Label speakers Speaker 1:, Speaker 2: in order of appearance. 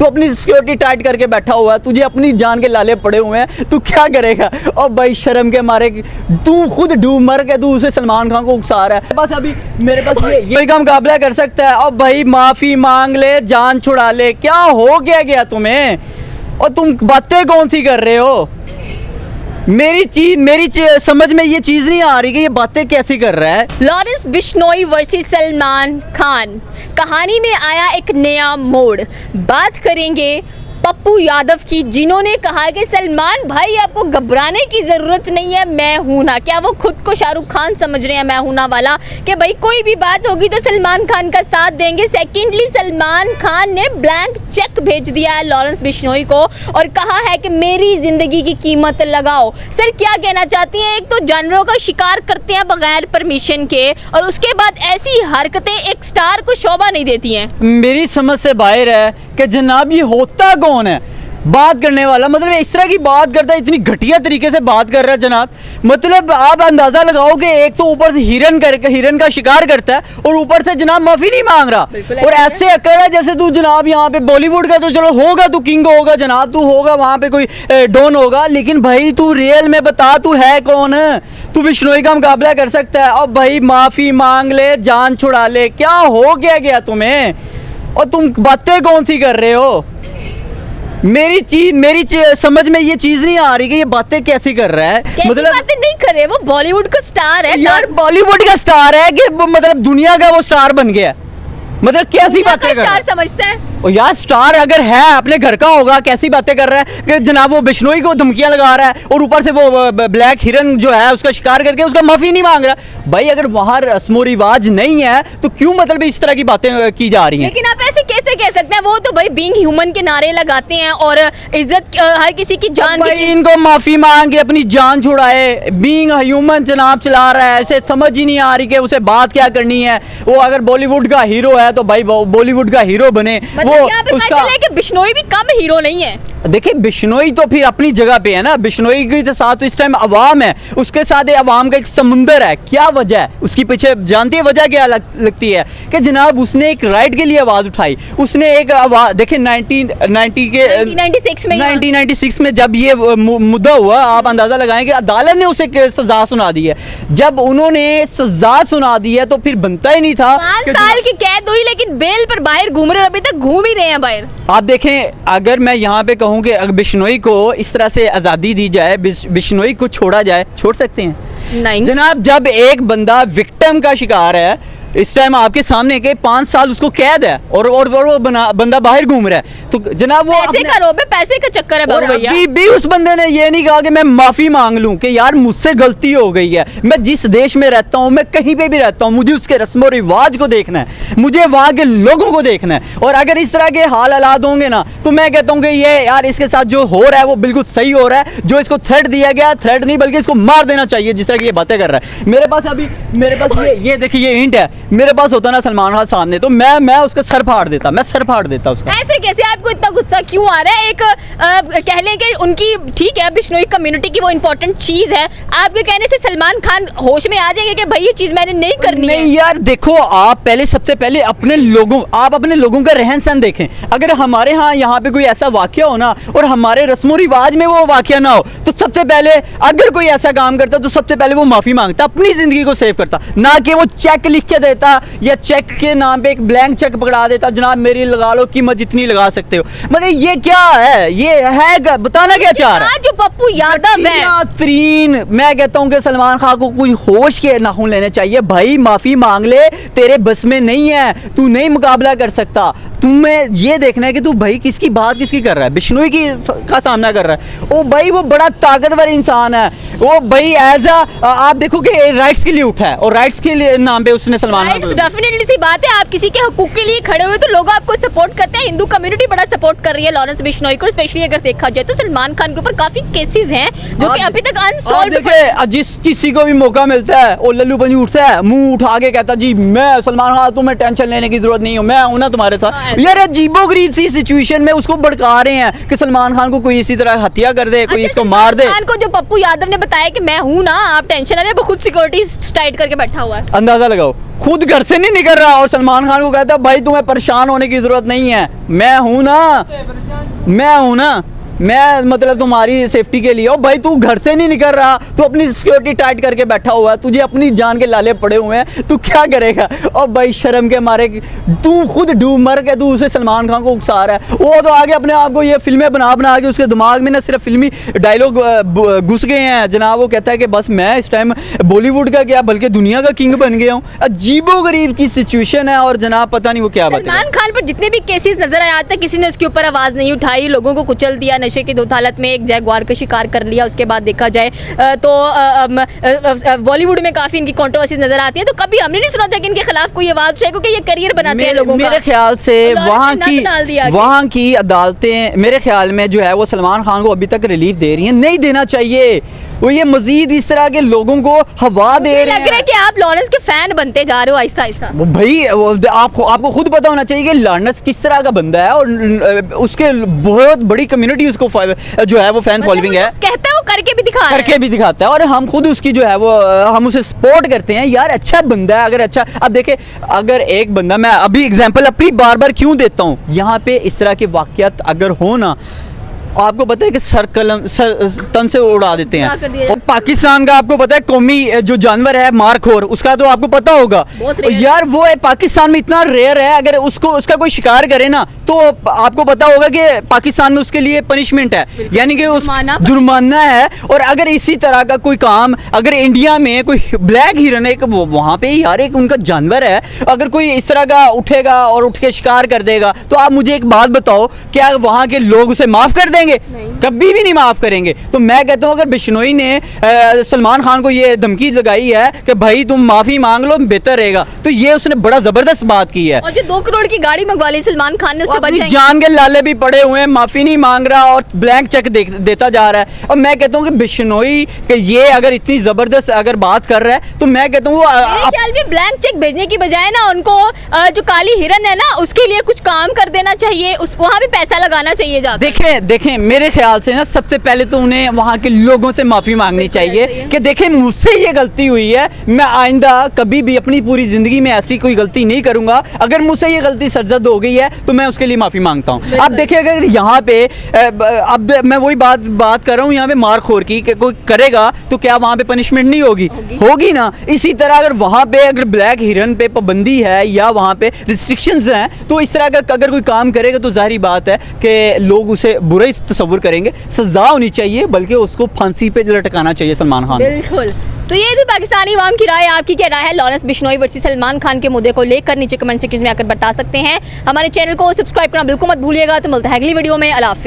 Speaker 1: तू अपनी security tight करके बैठा हुआ है, तुझे अपनी जान के लाले पड़े हुए हैं, तू क्या करेगा? और भाई शर्म के मारे तू खुद डूब मर के तू उसे सलमान खान को उकसा रहा है। बस अभी मेरे पास ये का मुकाबला कर सकता है। और भाई माफी मांग ले, जान छुड़ा ले, क्या हो गया तुम्हें? और तुम बातें कौन सी कर रहे हो? मेरी समझ में ये चीज नहीं आ रही कि ये बातें कैसी कर रहा है।
Speaker 2: लॉरेंस बिश्नोई वर्सेस सलमान खान, कहानी में आया एक नया मोड़। बात करेंगे पप्पू यादव की, जिन्होंने कहा कि सलमान भाई आपको घबराने की ज़रूरत नहीं है, मैं हूं ना। क्या वो खुद को शाहरुख खान समझ रहे हैं मैं हूं ना वाला, कि भाई कोई भी बात होगी तो सलमान खान का साथ देंगे। सेकेंडली सलमान खान ने ब्लैंक चेक भेज दिया है लॉरेंस बिश्नोई को और कहा है कि मेरी ज़िंदगी की कीमत लगाओ। सर क्या कहना चाहती हैं? एक तो जानवरों का शिकार करते हैं बगैर परमिशन के, और उसके बाद ऐसी हरकतें एक स्टार को शोभा नहीं देती हैं।
Speaker 1: मेरी समझ से बाहर है कि जनाब ये होता कौन है बात करने वाला? मतलब इस तरह की बात करता है, इतनी घटिया तरीके से बात कर रहा है जनाब। मतलब आप अंदाजा लगाओ कि एक तो ऊपर से हिरन का शिकार करता है और ऊपर से जनाब माफी नहीं मांग रहा, और ऐसे अकेला जैसे तू जनाब यहाँ पे बॉलीवुड का तो चलो होगा, तू किंग होगा जनाब, तू होगा वहाँ पे कोई डॉन होगा, लेकिन भाई तू रियल में बता तू है कौन? तू बिश्नोई का मुकाबला कर सकता है? और भाई माफी मांग ले, जान छुड़ा ले, क्या हो गया तुम्हें? और तुम बातें कौन सी कर रहे हो? मेरी समझ में ये चीज नहीं आ रही कि ये बातें कैसी कर रहा है।
Speaker 2: मतलब बातें नहीं कर रहे, वो बॉलीवुड का स्टार है
Speaker 1: यार, बॉलीवुड का स्टार है कि मतलब दुनिया का वो स्टार बन गया? मतलब कैसी बातें कर रहा है?
Speaker 2: स्टार समझते हैं
Speaker 1: और यार स्टार अगर है अपने घर का होगा, कैसी बातें कर रहा है कि जनाब वो बिश्नोई को धमकियां लगा रहा है और ऊपर से वो ब्लैक हिरन जो है उसका शिकार करके उसका माफी नहीं मांग रहा। भाई अगर वहां रस्मो रिवाज नहीं है तो क्यों मतलब इस तरह की बातें की जा रही हैं?
Speaker 2: लेकिन आप ऐसे कैसे कह सकते हैं? वो तो भाई बीइंग ह्यूमन के नारे लगाते हैं और इज्जत हर किसी की जान
Speaker 1: की। इनको माफी मांग के अपनी जान छुड़ाए, बीइंग ह्यूमन जनाब चला रहा है, ऐसे समझ ही नहीं आ रही कि उसे बात क्या करनी है। वो अगर बॉलीवुड का हीरो है तो भाई बॉलीवुड का हीरो बने।
Speaker 2: वो उसका बिश्नोई भी कम हीरो नहीं है।
Speaker 1: देखिए बिश्नोई तो फिर अपनी जगह पे है ना, बिश्नोई के साथ इस टाइम अवाम है, उसके साथ अवाम का एक समुंदर है। क्या वजह है उसकी पीछे? जानती है वजह क्या लगती है? कि जनाब उसने एक राइट के लिए आवाज उठाई, उसने एक आवाज देखिए 1996 में जब ये मुद्दा हुआ, आप अंदाजा लगाएं कि अदालत ने उसे सजा सुना दी है। जब उन्होंने सजा सुना दी है तो फिर बनता ही नहीं था।
Speaker 2: 5 साल की कैद हुई लेकिन बेल पर बाहर घूम रहे, अभी तक घूम ही रहे हैं बाहर।
Speaker 1: आप देखें, अगर मैं यहाँ पे कहूँ कि अगर बिश्नोई को इस तरह से आज़ादी दी जाए, बिश्नोई को छोड़ा जाए, छोड़ सकते हैं?
Speaker 2: नहीं
Speaker 1: जनाब, जब एक बंदा विक्टिम का शिकार है, इस टाइम आपके सामने के 5 साल उसको कैद है और वो बंदा बाहर घूम रहा है, तो जनाब वो
Speaker 2: पैसे का चक्कर है भैया।
Speaker 1: अभी उस बंदे ने ये नहीं कहा कि मैं माफी मांग लूं कि यार मुझसे गलती हो गई है, मैं जिस देश में रहता हूं, मैं कहीं पे भी रहता हूं, मुझे उसके रस्म और रिवाज को देखना है, मुझे वहां के लोगों को देखना है। और अगर इस तरह के हालात होंगे ना तो मैं कहता हूं कि ये यार इसके साथ जो हो रहा है वो बिल्कुल सही हो रहा है। जो इसको थ्रेट दिया गया, थ्रेट नहीं बल्कि इसको मार देना चाहिए जिस तरह की ये बातें कर रहा है। मेरे पास ये देखिए ये हिंट है, मेरे पास होता ना सलमान खान सामने तो मैं उसका सर फाड़ देता उसका।
Speaker 2: ऐसे कैसे? आपको इतना गुस्सा क्यों आ रहा है? एक कह लें कि उनकी ठीक है बिश्नोई कम्युनिटी की वो इंपॉर्टेंट चीज है, आपके कहने से सलमान खान होश में आ जाएंगे कि भाई ये चीज मैंने नहीं करनी है।
Speaker 1: नहीं यार देखो, आप सबसे पहले अपने लोगों का रहन सहन देखें। अगर हमारे यहाँ पे कोई ऐसा वाकया हो ना और हमारे रस्मो रिवाज में वो वाकया ना हो तो सबसे पहले अगर कोई ऐसा काम करता तो सबसे पहले वो माफी मांगता, अपनी जिंदगी को सेव करता, ना कि वो चेक लिख के देता या चेक के नाम पे एक ब्लैंक चेक पकड़ा देता, जनाब मेरी लगा लो, कीमत जितनी लगा सकते हो। मतलब ये क्या है? ये है बताना क्या चाह रहा है?
Speaker 2: जो पप्पू यादव है
Speaker 1: मैं कहता हूं कि सलमान खान को कोई होश के नाखून लेने चाहिए। भाई माफी मांग ले, तेरे बस में नहीं है, तू नहीं मुकाबला कर सकता। तुम्हें ये देखना है कि तू भाई किसकी कर रहा है? बिश्नोई का सामना कर रहा है। ओ भाई वो बड़ा ताकतवर इंसान है, वो भाई आप देखो कि राइट्स के लिए उठा है और राइट्स के लिए नाम पे उसने सलमान खान
Speaker 2: डेफिनेटली सी बात है, आप किसी के हकूक के लिए खड़े हुए तो लोग आपको सपोर्ट करते हैं। हिंदू कम्युनिटी बड़ा सपोर्ट कर रही है लॉरेंस बिश्नोई को, स्पेशली अगर देखा जाए तो सलमान खान के ऊपर काफी केसेस हैं जो कि अभी तक अनसॉल्व्ड
Speaker 1: है। जिस किसी को भी मौका मिलता है वो लल्लू पंजूर से मुंह उठा के कहता जी मैं सलमान खान, तुम्हें टेंशन लेने की जरूरत नहीं हो, मैं हूं ना तुम्हारे साथ। यार अजीबोगरीब सी सिचुएशन में उसको भड़का रहे हैं कि सलमान खान को कोई इसी तरह हत्या कर दे, कोई इसको मार दे।
Speaker 2: को जो पप्पू यादव ने बताया कि मैं हूँ ना, आप टेंशन ना लें, वो खुद सिक्योरिटी टाइट करके बैठा हुआ है।
Speaker 1: अंदाजा लगाओ, खुद घर से नहीं निकल रहा और सलमान खान को कहता है भाई तुम्हें परेशान होने की जरूरत नहीं है, मैं हूं ना, मैं मतलब तुम्हारी सेफ्टी के लिए। ओ भाई तू घर से नहीं निकल रहा, तू अपनी सिक्योरिटी टाइट करके बैठा हुआ है, तुझे अपनी जान के लाले पड़े हुए हैं, तू क्या करेगा? और भाई शर्म के मारे तू खुद डूब मर के तू उसे सलमान खान को उकसा रहा है। वो तो आगे अपने आप को ये फिल्में बना के उसके दिमाग में ना सिर्फ फिल्मी डायलॉग घुस गए हैं जनाब। वो कहता है कि बस मैं इस टाइम बॉलीवुड का क्या बल्कि दुनिया का किंग बन गया हूँ। अजीबोगरीब की सिचुएशन है और जनाब पता नहीं वो क्या बात है।
Speaker 2: सलमान खान पर जितने भी केसेस नजर आए आज तक किसी ने उसके ऊपर आवाज नहीं उठाई, लोगों को कुचल दिया, नशे की धुत हालत में एक जैगुआर का शिकार कर लिया। उसके बाद देखा जाए तो बॉलीवुड में काफी इनकी कंट्रोवर्सीज नजर आती है, तो कभी हमने नहीं सुना था कि इनके खिलाफ कोई आवाज उठाए, क्योंकि ये करियर बनाते हैं लोगों का।
Speaker 1: मेरे ख्याल से वहाँ की अदालतें मेरे ख्याल में जो है वो सलमान खान को अभी तक रिलीफ दे रही हैं, नहीं देना चाहिए। वो ये मजीद इस तरह के लोगों को हवा दे रहे हैं।
Speaker 2: लग रहा है कि आप लॉरेंस के फैन बनते जा रहे हो आहिस्ता आहिस्ता।
Speaker 1: वो भाई आपको खुद पता होना चाहिए कि लॉरेंस किस तरह का बंदा है और उसके बहुत बड़ी कम्युनिटी उसको जो है वो फैन फॉलोइंग है।
Speaker 2: कहता है वो करके भी दिखाता
Speaker 1: है और हम खुद उसकी जो है वो हम उसे सपोर्ट करते हैं। यार अच्छा बंदा है, अगर अच्छा अब देखे, अगर एक बंदा, मैं अभी एग्जांपल अपनी बार बार क्यों देता हूँ, यहाँ पे इस तरह के वाकयात अगर हो ना, आपको पता है कि सर कलम तन से उड़ा देते हैं। और पाकिस्तान का आपको पता है कौमी जो जानवर है मारखोर, उसका तो आपको पता होगा यार, वो है पाकिस्तान में इतना रेयर है। अगर उसका कोई शिकार करे ना तो आपको पता होगा कि पाकिस्तान में उसके लिए पनिशमेंट है, यानी कि उस जुर्माना है। और अगर इसी तरह का कोई काम अगर इंडिया में कोई ब्लैक हिरन है, वहाँ पे यार एक उनका जानवर है, अगर कोई इस तरह का उठेगा और उठ के शिकार कर देगा, तो आप मुझे एक बात बताओ, क्या वहाँ के लोग उसे माफ कर देंगे? कभी भी नहीं माफ करेंगे। तो मैं कहता हूँ अगर बिश्नोई ने सलमान खान को ये धमकी लगाई है कि भाई तुम माफी मांग लो बेहतर रहेगा, तो ये उसने बड़ा जबरदस्त बात की है।
Speaker 2: और जो 2 करोड़ की गाड़ी मंगवा ली सलमान खान ने, उससे बच जाएंगे।
Speaker 1: जान के लाले भी पड़े हुए हैं, माफी नहीं मांग रहा और ब्लैंक चेक देता जा रहा है। और मैं कहता हूँ कि बिश्नोई के ये अगर इतनी जबरदस्त अगर बात कर रहा है, तो मैं कहता हूँ
Speaker 2: ख्याल में ब्लैंक चेक भेजने की बजाय ना उनको जो काली हिरन है ना उसके लिए कुछ काम कर देना चाहिए, वहाँ भी पैसा लगाना चाहिए जाकर।
Speaker 1: देखें मेरे ख्याल से ना सबसे पहले तो उन्हें वहाँ के लोगों से माफी मांगनी चाहिए कि देखें मुझसे ये गलती हुई है, मैं आइंदा कभी भी अपनी पूरी जिंदगी में ऐसी कोई गलती नहीं करूंगा। अगर मुझसे ये गलती सरजद हो गई है तो मैं उसके लिए माफी मांगता हूँ। अब देखिए अगर यहाँ पे अब मैं वही बात कर रहा हूँ यहाँ पे मारखोर की, कोई करेगा तो क्या वहाँ पे पनिशमेंट नहीं होगी ना। इसी तरह अगर वहाँ पे अगर ब्लैक हिरन पे पाबंदी है या वहाँ पे रिस्ट्रिक्शंस हैं, तो इस तरह का अगर कोई काम करेगा तो जाहिर बात है कि लोग उसे बुरा ही तस्वुर करेंगे। सजा होनी चाहिए, बल्कि उसको फांसी पे लटकाना चाहिए सलमान खान।
Speaker 2: बिल्कुल। तो ये थी पाकिस्तानी अवाम की राय। आपकी क्या राय है लॉरेंस बिश्नोई वर्सेस सलमान खान के मुद्दे को लेकर? नीचे कमेंट सेक्शन में आकर बता सकते हैं। हमारे चैनल को सब्सक्राइब करना बिल्कुल मत भूलिएगा। तो मिलते हैं अगली वीडियो में। अल्लाह हाफिज़।